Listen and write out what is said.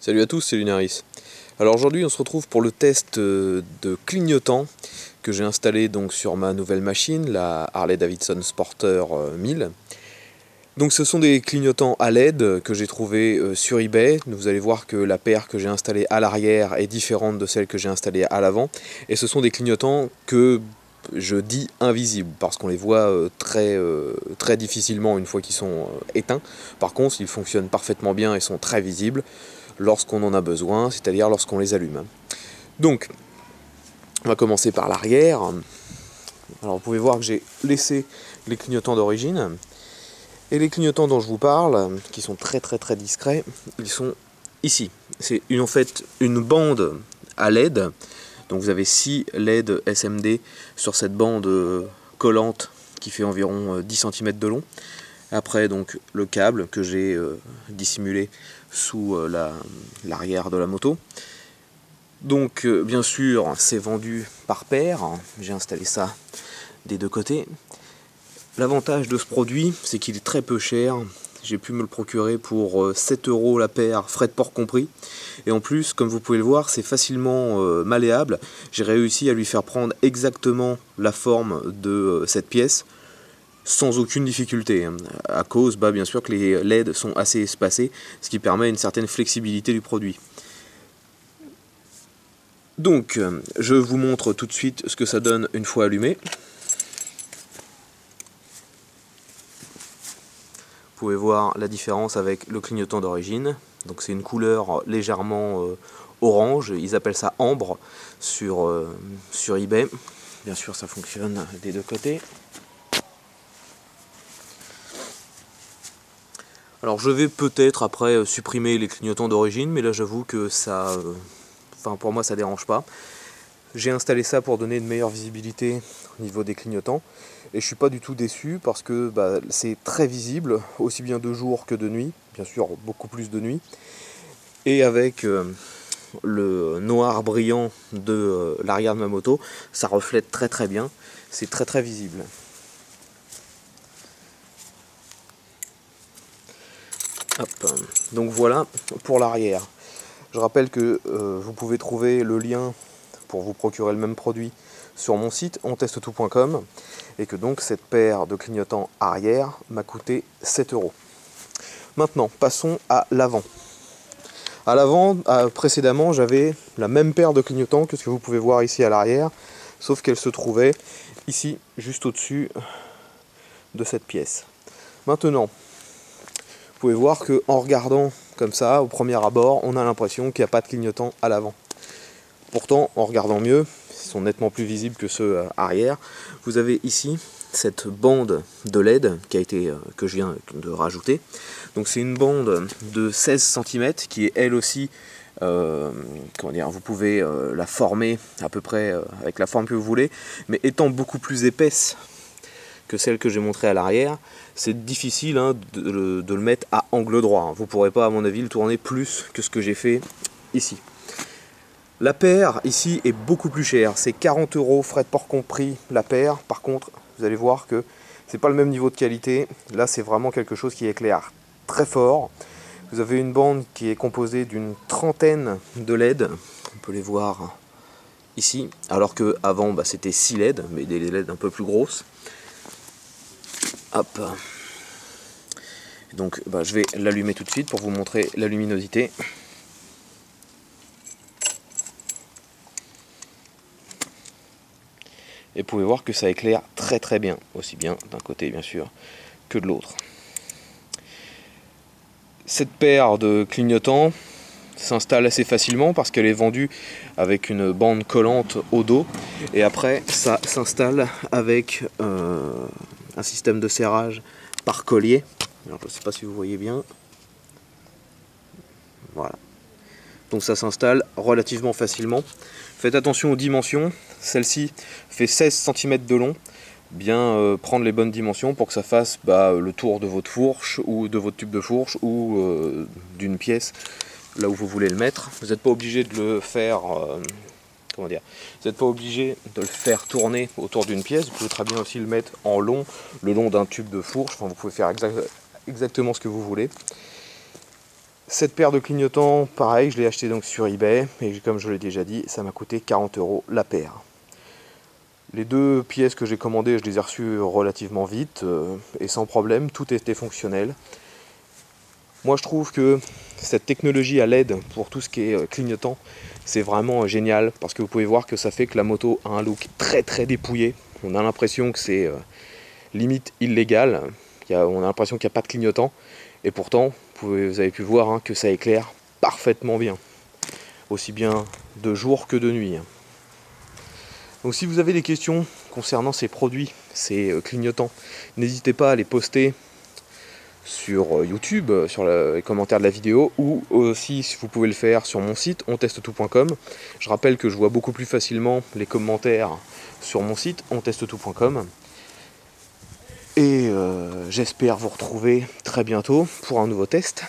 Salut à tous, c'est Lunaris. Alors aujourd'hui on se retrouve pour le test de clignotant que j'ai installé donc sur ma nouvelle machine, la Harley-Davidson Sporter 1000. Donc ce sont des clignotants à LED que j'ai trouvé sur eBay. Vous allez voir que la paire que j'ai installée à l'arrière est différente de celle que j'ai installée à l'avant. Et ce sont des clignotants que je dis invisibles parce qu'on les voit très difficilement une fois qu'ils sont éteints. Par contre, ils fonctionnent parfaitement bien et sont très visibles lorsqu'on en a besoin, c'est-à-dire lorsqu'on les allume. Donc, on va commencer par l'arrière. Alors vous pouvez voir que j'ai laissé les clignotants d'origine. Et les clignotants dont je vous parle, qui sont très discrets, ils sont ici. C'est en fait une bande à LED. Donc vous avez 6 LED SMD sur cette bande collante qui fait environ 10 cm de long. Après donc le câble que j'ai dissimulé sous l'arrière de la moto. Donc bien sûr c'est vendu par paire, j'ai installé ça des deux côtés. L'avantage de ce produit c'est qu'il est très peu cher, j'ai pu me le procurer pour 7 € la paire, frais de port compris. Et en plus, comme vous pouvez le voir, c'est facilement malléable. J'ai réussi à lui faire prendre exactement la forme de cette pièce, sans aucune difficulté, à cause bien sûr que les LED sont assez espacés, ce qui permet une certaine flexibilité du produit. Donc, je vous montre tout de suite ce que ça donne une fois allumé. Vous pouvez voir la différence avec le clignotant d'origine. Donc c'est une couleur légèrement orange, ils appellent ça ambre sur eBay. Bien sûr ça fonctionne des deux côtés. Alors je vais peut-être après supprimer les clignotants d'origine, mais là j'avoue que ça, pour moi ça dérange pas. J'ai installé ça pour donner une meilleure visibilité au niveau des clignotants, et je suis pas du tout déçu parce que c'est très visible, aussi bien de jour que de nuit, bien sûr beaucoup plus de nuit, et avec le noir brillant de l'arrière de ma moto, ça reflète très bien, c'est très visible. Hop. Donc voilà pour l'arrière. Je rappelle que vous pouvez trouver le lien pour vous procurer le même produit sur mon site ontestetout.com et que donc cette paire de clignotants arrière m'a coûté 7 €. Maintenant passons à l'avant. À l'avant, précédemment, j'avais la même paire de clignotants que ce que vous pouvez voir ici à l'arrière, sauf qu'elle se trouvait ici juste au-dessus de cette pièce. Maintenant, vous pouvez voir que en regardant comme ça, au premier abord, on a l'impression qu'il n'y a pas de clignotant à l'avant. Pourtant, en regardant mieux, ils sont nettement plus visibles que ceux arrière. Vous avez ici cette bande de LED que je viens de rajouter. Donc c'est une bande de 16 cm qui est elle aussi, vous pouvez la former à peu près avec la forme que vous voulez, mais étant beaucoup plus épaisse que celle que j'ai montrée à l'arrière, c'est difficile de le mettre à angle droit. Vous ne pourrez pas à mon avis le tourner plus que ce que j'ai fait ici. La paire ici est beaucoup plus chère, c'est 40 €, frais de port compris la paire. Par contre, vous allez voir que c'est pas le même niveau de qualité. Là c'est vraiment quelque chose qui éclaire très fort. Vous avez une bande qui est composée d'une trentaine de LED, on peut les voir ici, alors que avant c'était 6 LED, mais des LED un peu plus grosses. Hop. Donc je vais l'allumer tout de suite pour vous montrer la luminosité. Et vous pouvez voir que ça éclaire très bien, aussi bien d'un côté bien sûr que de l'autre. Cette paire de clignotants s'installe assez facilement parce qu'elle est vendue avec une bande collante au dos, et après ça s'installe avec un système de serrage par collier. Alors je ne sais pas si vous voyez bien. Voilà. Donc ça s'installe relativement facilement. Faites attention aux dimensions. Celle-ci fait 16 cm de long. Bien prendre les bonnes dimensions pour que ça fasse le tour de votre fourche ou de votre tube de fourche ou d'une pièce là où vous voulez le mettre. Vous n'êtes pas obligé de le faire vous n'êtes pas obligé de le faire tourner autour d'une pièce. Vous pouvez très bien aussi le mettre en long, le long d'un tube de fourche. Enfin, vous pouvez faire exactement ce que vous voulez. Cette paire de clignotants, pareil, je l'ai acheté donc sur eBay, et comme je l'ai déjà dit, ça m'a coûté 40 € la paire. Les 2 pièces que j'ai commandées, je les ai reçues relativement vite, et sans problème, tout était fonctionnel. Moi je trouve que cette technologie à LED pour tout ce qui est clignotant, c'est vraiment génial, parce que vous pouvez voir que ça fait que la moto a un look très très dépouillé. On a l'impression que c'est limite illégal, on a l'impression qu'il n'y a pas de clignotant, et pourtant vous avez pu voir que ça éclaire parfaitement bien, aussi bien de jour que de nuit. Donc si vous avez des questions concernant ces produits, ces clignotants, n'hésitez pas à les poster sur YouTube, sur les commentaires de la vidéo, ou aussi si vous pouvez le faire sur mon site ontestetout.com. Je rappelle que je vois beaucoup plus facilement les commentaires sur mon site ontestetout.com. Et j'espère vous retrouver très bientôt pour un nouveau test.